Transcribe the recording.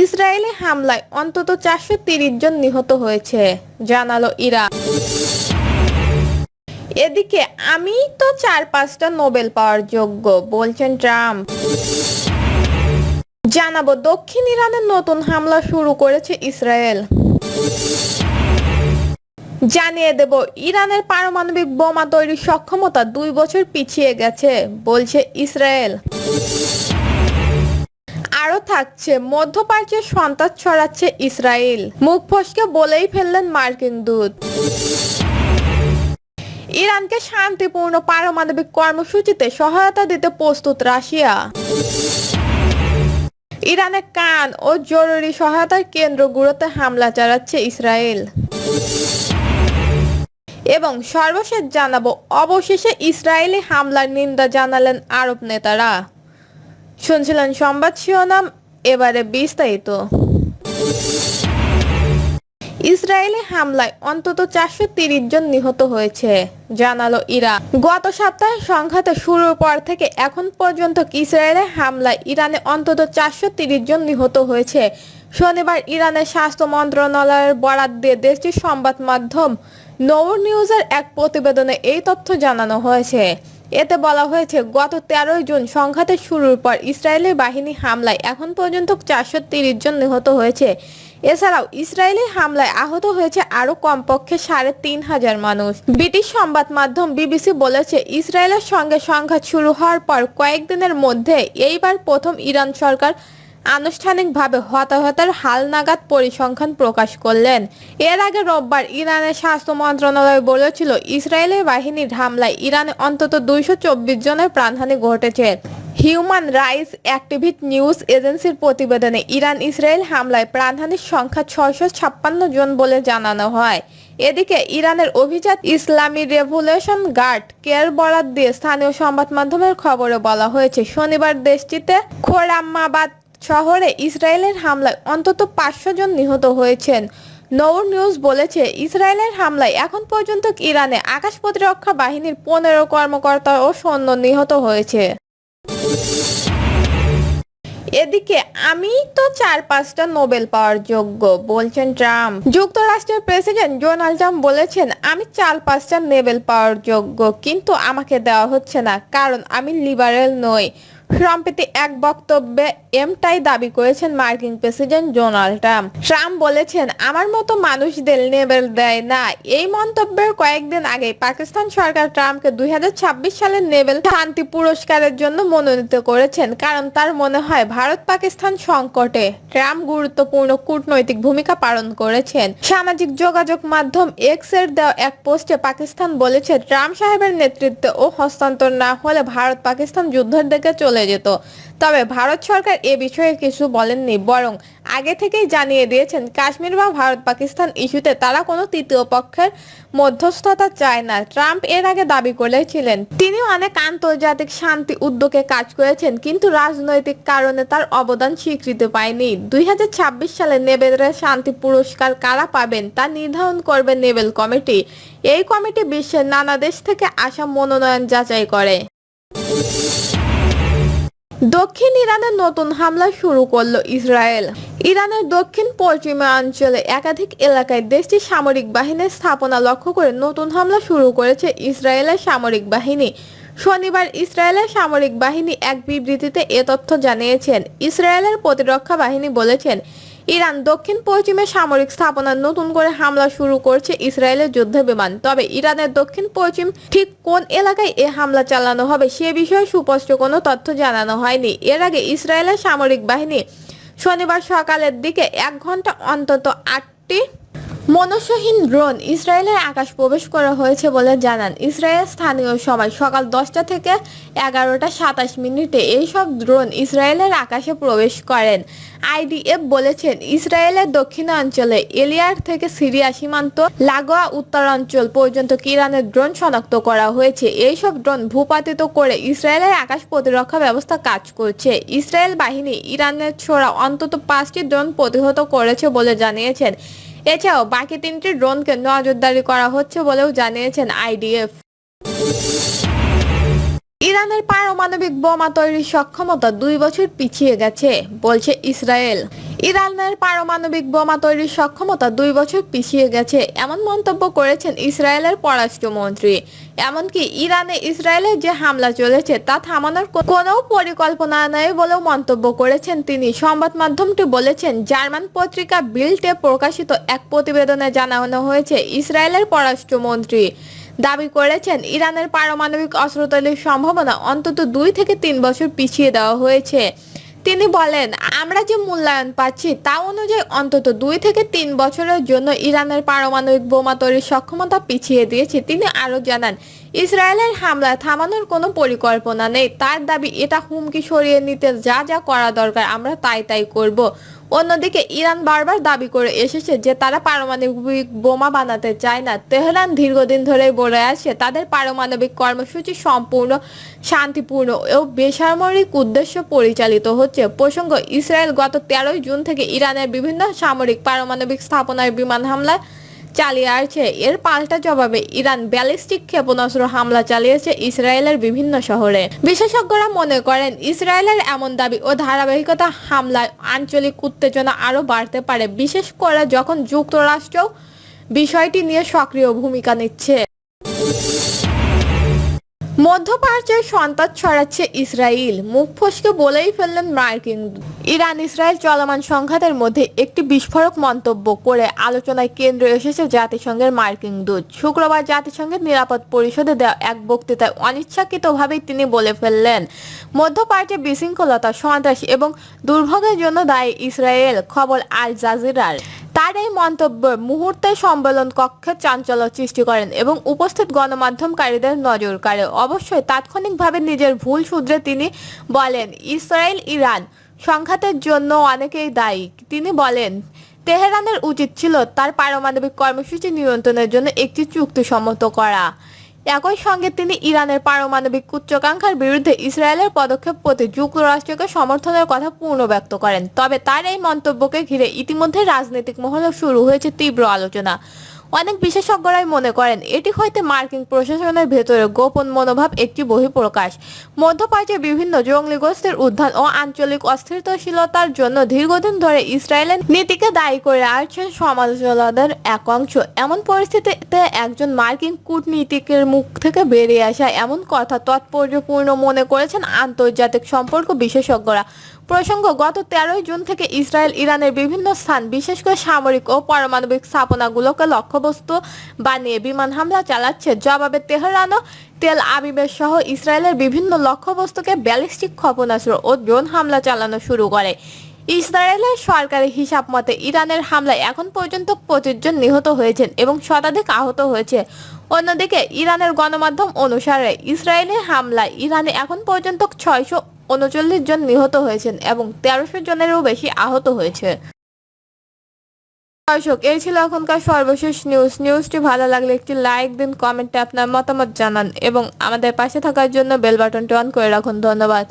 Israeli হামলায় অন্তত 430 জন নিহত হয়েছে, জানালো ইরান। এদিকে আমি তো 4-5টা নোবেল পাওয়ার যোগ্য, বলছেন ট্রাম্প। জানাবো দক্ষিণ ইরানের নতুন হামলা শুরু করেছে ইসরায়েল। জানিয়ে দেব ইরানের পারমাণবিক বোমা তৈরির সক্ষমতা 2 বছর পিছিয়ে গেছে, বলছে ইসরায়েল। আরো থাকছে মধ্যপ্রাচ্যে সন্ত্রাস ছড়াচ্ছে ইসরায়েল, মুখ ফসকে বলেই ফেললেন মার্কিন দূত। ইরানকে শান্তিপূর্ণ পারমাণবিক কর্মসূচিতে সহায়তা দিতে প্রস্তুত রাশিয়া। ইরানের কান ও জরুরি সহায়তার কেন্দ্রগুলোতে হামলা চালাচ্ছে ইসরায়েল। এবং সর্বশেষ জানাবো অবশেষে ইসরায়েলি হামলার নিন্দা জানালেন আরব নেতারা। শুনছিলেন সংবাদ শিরোনাম, এবারে বিস্তারিত। ইসরায়েলি হামলায় অন্তত 430 জন নিহত হয়েছে, জানালো ইরান। গত সপ্তাহে সংঘাতে শুরুর পর থেকে এখন পর্যন্ত ইসরায়েলের হামলায় ইরানে অন্তত 430 জন নিহত হয়েছে। শনিবার ইরানের স্বাস্থ্য মন্ত্রণালয়ের বরাত দিয়ে দেশটির সংবাদ মাধ্যম নৌর নিউজের এক প্রতিবেদনে এই তথ্য জানানো হয়েছে। এতে বলা হয়েছে, গত 13 জুন সংঘাতের শুরুর পর ইসরায়েলি বাহিনী হামলায় এখন পর্যন্ত 430 জন নিহত হয়েছে। এছাড়াও ইসরায়েলি হামলায় আহত হয়েছে আরো কমপক্ষে 3,500 মানুষ। ব্রিটিশ সংবাদ মাধ্যম বিবিসি বলেছে, ইসরায়েলের সঙ্গে সংঘাত শুরু হওয়ার পর কয়েকদিনের মধ্যে এইবার প্রথম ইরান সরকার আনুষ্ঠানিকভাবে হতাহতের হালনাগাদ পরিসংখ্যান প্রকাশ করলেন। এর আগে রোববার ইরানের স্বাস্থ্য মন্ত্রণালয় বলেছিল, ইসরায়েলি বাহিনীর হামলায় ইরানে অন্তত 224 জনের প্রাণহানি ঘটেছে। হিউম্যান রাইটস অ্যাক্টিভিস্ট নিউজ এজেন্সির প্রতিবেদনে ইরান ইসরায়েল হামলায় প্রাণহানির সংখ্যা 656 জন বলে জানানো হয়। এদিকে ইরানের অভিজাত ইসলামী রেভলিউশন গার্ড কের বরাত দিয়ে স্থানীয় সংবাদ মাধ্যমের খবরে বলা হয়েছে, শনিবার দেশটিতে খোরাম্মাবাদ শহরে ইসরায়েলের হামলায় অন্তত 500 জন নিহত হয়েছেন। নৌর নিউজ বলেছে, ইসরায়েলের হামলায় এখন পর্যন্ত ইরানে আকাশ প্রতিরক্ষা বাহিনীর 15 কর্মকর্তা ও সৈন্য নিহত হয়েছে। এদিকে আমি তো 4-5টা নোবেল পাওয়ার যোগ্য, বলছেন ট্রাম্প। যুক্তরাষ্ট্রের প্রেসিডেন্ট ডোনাল্ড ট্রাম্প বলেছেন, আমি 4-5টা নোবেল পাওয়ার যোগ্য, কিন্তু আমাকে দেওয়া হচ্ছে না কারণ আমি লিবারেল নই। সম্প্রতি এক বক্তব্যে এমটাই দাবি করেছেন মার্কিন প্রেসিডেন্ট ডোনাল্ড ট্রাম্প। ট্রাম্প বলেছেন, আমার মতো মানুষদের নোবেল দেয় না। এই মন্তব্যের কয়েকদিন আগে পাকিস্তান সরকার ট্রাম্পকে 2026 সালের নোবেল শান্তি পুরস্কারের জন্য মনোনীত করেছেন, কারণ তার মনে হয় ভারত পাকিস্তান সংকটে ট্রাম্প গুরুত্বপূর্ণ কূটনৈতিক ভূমিকা পালন করেছেন। সামাজিক যোগাযোগ মাধ্যম এক্স এর দেওয়া এক পোস্টে পাকিস্তান বলেছে, ট্রাম্প সাহেবের নেতৃত্বে ও হস্তান্তর না হলে ভারত পাকিস্তান যুদ্ধের দিকে চলে যেত। তবে ভারত সরকার এ বিষয়ে কিছু বলেননি, বরং আগে থেকেই জানিয়ে দিয়েছেন কাশ্মীর বা ভারত পাকিস্তান ইস্যুতে তারা কোনো তৃতীয় পক্ষের মধ্যস্থতা চায় না। ট্রাম্প এর আগে দাবি করেছিলেন, তিনি অনেক আন্তর্জাতিক শান্তি উদ্যোগে কাজ করেছেন, কিন্তু রাজনৈতিক কারণে তার অবদান স্বীকৃতি পায়নি। 2026 সালে নোবেলের শান্তি পুরস্কার কারা পাবেন তা নির্ধারণ করবে নোবেল কমিটি। এই কমিটি বিশ্বের নানা দেশ থেকে আসা মনোনয়ন যাচাই করে। দক্ষিণ ইরানে নতুন হামলা শুরু করল ইসরায়েল। ইরানের দক্ষিণ পশ্চিমাঞ্চলে একাধিক এলাকায় দেশটির সামরিক বাহিনীর স্থাপনা লক্ষ্য করে নতুন হামলা শুরু করেছে ইসরায়েলের সামরিক বাহিনী। শনিবার ইসরায়েলের সামরিক বাহিনী এক বিবৃতিতে এ তথ্য জানিয়েছেন। ইসরায়েলের প্রতিরক্ষা বাহিনী বলেছেন, ইরান দক্ষিণ পশ্চিমে সামরিক স্থাপনা নতুন করে হামলা শুরু করছে ইসরায়েলের যুদ্ধ বিমান। তবে ইরানের দক্ষিণ পশ্চিম ঠিক কোন এলাকায় এ হামলা চালানো হবে সে বিষয়ে সুস্পষ্ট কোনো তথ্য জানানো হয়নি। এর আগে ইসরায়েলের সামরিক বাহিনী শনিবার সকালের দিকে 1 ঘন্টা অন্তত 8টি মনুষ্যহীন ড্রোন ইসরায়েলের আকাশ প্রবেশ করা হয়েছে বলে জানান ইসরায়েল স্থানীয় সময় সকাল 10টা থেকে 11টা 27 এইসব ড্রোন ইসরায়েলের আকাশে প্রবেশ করেন। আইডিএফ বলেছেন, ইসরায়েলের দক্ষিণাঞ্চলে এলিয়ার থেকে সিরিয়া সীমান্ত লাগোয়া উত্তরাঞ্চল পর্যন্ত ইরানের ড্রোন শনাক্ত করা হয়েছে। এইসব ড্রোন ভূপাতিত করে ইসরায়েলের আকাশ প্রতিরক্ষা ব্যবস্থা কাজ করছে। ইসরায়েল বাহিনী ইরানের ছোড়া অন্তত 5টি ড্রোন প্রতিহত করেছে বলে জানিয়েছেন। এছাড়াও বাকি 3টি ড্রোনকে নজরদারি করা হচ্ছে বলেও জানিয়েছেন আইডিএফ। ইরানের পারমাণবিক বোমা তৈরির সক্ষমতা 2 বছর পিছিয়ে গেছে বলছে ইসরায়েল। ইরানের পারমাণবিক বোমা তৈরির সক্ষমতা 2 বছর পিছিয়ে গেছে এমন মন্তব্য করেছেন ইসরায়েলের পররাষ্ট্রমন্ত্রী। এমনকি ইরানে ইসরায়েলের যে হামলা চলেছে তা থামানোর কোনো পরিকল্পনা নেই বলেও মন্তব্য করেছেন তিনি। সংবাদ মাধ্যমটি বলেছেন, জার্মান পত্রিকা বিল্ডে প্রকাশিত এক প্রতিবেদনে জানানো হয়েছে ইসরায়েলের পররাষ্ট্রমন্ত্রী দাবি করেছেন ইরানের পারমাণবিক অস্ত্র তৈরির সম্ভাবনা অন্তত 2 থেকে 3 বছর পিছিয়ে দেওয়া হয়েছে। তিনি বলেন, আমরা যে মূল্যায়ন পাচ্ছি তা অনুযায়ী অন্তত 2 থেকে 3 বছরের জন্য ইরানের পারমাণবিক বোমা তৈরির সক্ষমতা পিছিয়ে দিয়েছে। তিনি আরও জানান, ইসরায়েলের হামলা থামানোর কোনো পরিকল্পনা নেই। তার দাবি, এটা হুমকি সরিয়ে নিতে যা যা করা দরকার আমরা তাই করব। অন্যদিকে ইরান বারবার দাবি করে এসেছে যে তারা পারমাণবিক বোমা বানাতে চায় না। তেহরান দীর্ঘদিন ধরেই বলে আসছে তাদের পারমাণবিক কর্মসূচি সম্পূর্ণ শান্তিপূর্ণ ও বেসামরিক উদ্দেশ্যে পরিচালিত হচ্ছে। প্রসঙ্গ, ইসরায়েল গত 13 জুন থেকে ইরানের বিভিন্ন সামরিক পারমাণবিক স্থাপনায় বিমান হামলা চালিয়ে আসছে। এর পাল্টা জবাবে ইরান ব্যালিস্টিক ক্ষেপণাস্ত্র হামলা চালিয়েছে ইসরায়েলের বিভিন্ন শহরে। বিশেষজ্ঞরা মনে করেন ইসরায়েলের এমন দাবি ও ধারাবাহিকতা হামলায় আঞ্চলিক উত্তেজনা আরও বাড়তে পারে, বিশেষ করে যখন যুক্তরাষ্ট্রও বিষয়টি নিয়ে সক্রিয় ভূমিকা নিচ্ছে। মধ্যপ্রাচ্যে সন্ত্রাস ছড়াচ্ছে ইসরায়েল, মুখ ফসকে বলেই ফেললেন মার্কিন। ইরান ইসরায়েল চলমান সংঘাতের মধ্যে একটি বিস্ফোরক মন্তব্য করে আলোচনায় কেন্দ্রে এসেছে জাতিসংঘের মার্কিন দূত। শুক্রবার জাতিসংঘের নিরাপদ পরিষদে দেওয়া এক বক্তৃতায় অনিচ্ছাকৃতভাবেই তিনি বলে ফেললেন, মধ্যপ্রাচ্যে বিশৃঙ্খলতা, সন্ত্রাস এবং দুর্ভোগের জন্য দায়ী ইসরায়েল। খবর আল জাজিরার। তার এই মন্তব্য মুহূর্তে সম্মেলন কক্ষে চাঞ্চল্য সৃষ্টি করেন এবং উপস্থিত গণমাধ্যমকারীদের নজর কাড়ে। অবশ্যই তাৎক্ষণিকভাবে নিজের ভুল শুধরে তিনি বলেন, ইসরায়েল ইরান সংঘাতের জন্য অনেকেই দায়ী। তিনি বলেন, তেহরানের উচিত ছিল তার পারমাণবিক কর্মসূচি নিয়ন্ত্রণের জন্য একটি চুক্তি সম্মত করা। একই সঙ্গে তিনি ইরানের পারমাণবিক উচ্চাকাঙ্ক্ষার বিরুদ্ধে ইসরায়েলের পদক্ষেপ প্রতি যুক্তরাষ্ট্রকে সমর্থনের কথা পুনর্ব্যক্ত করেন। তবে তার এই মন্তব্যকে ঘিরে ইতিমধ্যে রাজনৈতিক মহলে শুরু হয়েছে তীব্র আলোচনা। অনেক বিশেষজ্ঞরাই মনে করেন এটি হয়তো মার্কিন প্রশাসনের ভেতরে গোপন মনোভাব একটি বহিঃপ্রকাশ। মধ্যপ্রাচ্যে বিভিন্ন জঙ্গি গোষ্ঠীর উত্থান ও আঞ্চলিক অস্থিরতাশীলতার জন্য দীর্ঘদিন ধরে ইসরায়েলের নীতিকে দায়ী করে আসছেন সমালোচকদের এক অংশ। এমন পরিস্থিতিতে একজন মার্কিন কূটনীতিকের মুখ থেকে বেরিয়ে আসা এমন কথা তাৎপর্যপূর্ণ মনে করেছেন আন্তর্জাতিক সম্পর্ক বিশেষজ্ঞরা। প্রসঙ্গ, গত 13 জুন থেকে ইসরায়েল ইরানের বিভিন্ন স্থান, বিশেষ করে সামরিক ও পারমাণবিক স্থাপনাগুলোকে লক্ষ্যবস্তু বানিয়ে বিমান হামলা চালাচ্ছে। জবাবে তেহরানও তেল আবিবের সহ ইসরায়েলের বিভিন্ন লক্ষ্যবস্তুকে ব্যালিস্টিক ক্ষেপণাস্ত্র ও ড্রোন হামলা চালানো শুরু করে। ইসরায়েলের সরকারি হিসাব মতে ইরানের হামলায় এখন পর্যন্ত 25 জন নিহত হয়েছেন এবং শতাধিক আহত হয়েছে। অন্যদিকে ইরানের গণমাধ্যম অনুসারে ইসরায়েলের হামলায় ইরানে এখন পর্যন্ত 639 জন নিহত হয়েছেন এবং 1300 জনেরও বেশি আহত হয়েছে। দর্শক, এই ছিল এখনকার সর্বশেষ নিউজটি ভালো লাগলে একটি লাইক দিন, কমেন্টে আপনার মতামত জানান এবং আমাদের পাশে থাকার জন্য বেল বাটনটি অন করে রাখুন। ধন্যবাদ।